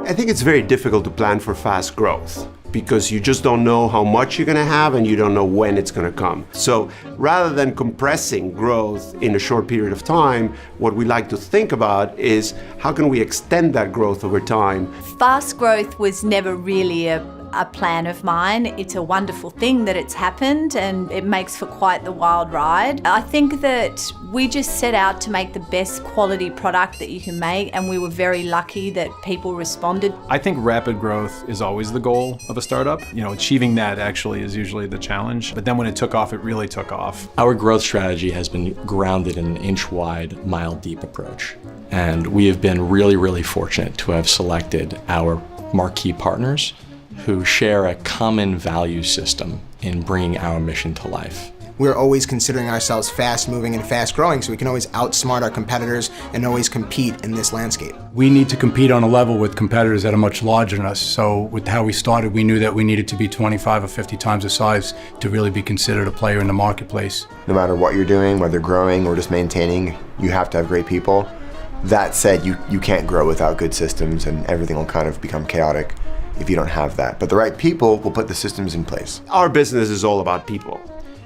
I think it's very difficult to plan for fast growth because you just don't know how much you're going to have and you don't know when it's going to come. So rather than compressing growth in a short period of time, what we like to think about is how can we extend that growth over time? Fast growth was never really a plan of mine. It's a wonderful thing that it's happened and it makes for quite the wild ride. I think that we just set out to make the best quality product that you can make, and we were very lucky that people responded. I think rapid growth is always the goal of a startup. Achieving that actually is usually the challenge. But then when it took off, it really took off. Our growth strategy has been grounded in an inch-wide, mile-deep approach. And we have been really, really fortunate to have selected our marquee partners who share a common value system in bringing our mission to life. We're always considering ourselves fast-moving and fast-growing, so we can always outsmart our competitors and always compete in this landscape. We need to compete on a level with competitors that are much larger than us. So with how we started, we knew that we needed to be 25 or 50 times the size to really be considered a player in the marketplace. No matter what you're doing, whether growing or just maintaining, you have to have great people. That said, you can't grow without good systems, and everything will kind of become chaotic if you don't have that. But the right people will put the systems in place. Our business is all about people.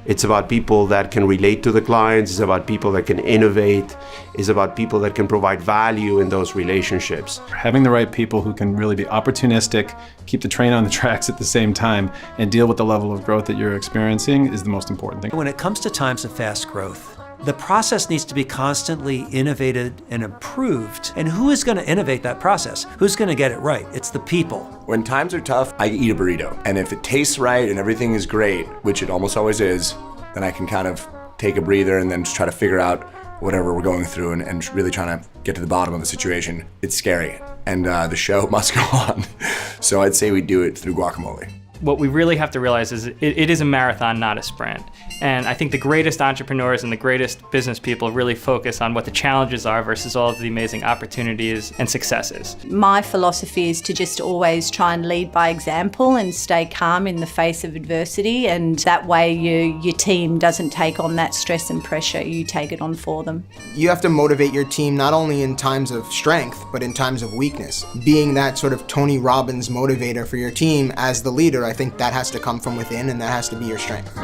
It's about people that can relate to the clients, it's about people that can innovate, it's about people that can provide value in those relationships. Having the right people who can really be opportunistic, keep the train on the tracks at the same time, and deal with the level of growth that you're experiencing is the most important thing. When it comes to times of fast growth, the process needs to be constantly innovated and improved. And who is going to innovate that process? Who's going to get it right? It's the people. When times are tough, I eat a burrito. And if it tastes right and everything is great, which it almost always is, then I can kind of take a breather and then just try to figure out whatever we're going through and really trying to get to the bottom of the situation. It's scary, and the show must go on. So I'd say we do it through guacamole. What we really have to realize is it is a marathon, not a sprint. And I think the greatest entrepreneurs and the greatest business people really focus on what the challenges are versus all of the amazing opportunities and successes. My philosophy is to just always try and lead by example and stay calm in the face of adversity, and that way your team doesn't take on that stress and pressure, you take it on for them. You have to motivate your team not only in times of strength, but in times of weakness. Being that sort of Tony Robbins motivator for your team as the leader, I think that has to come from within, and that has to be your strength.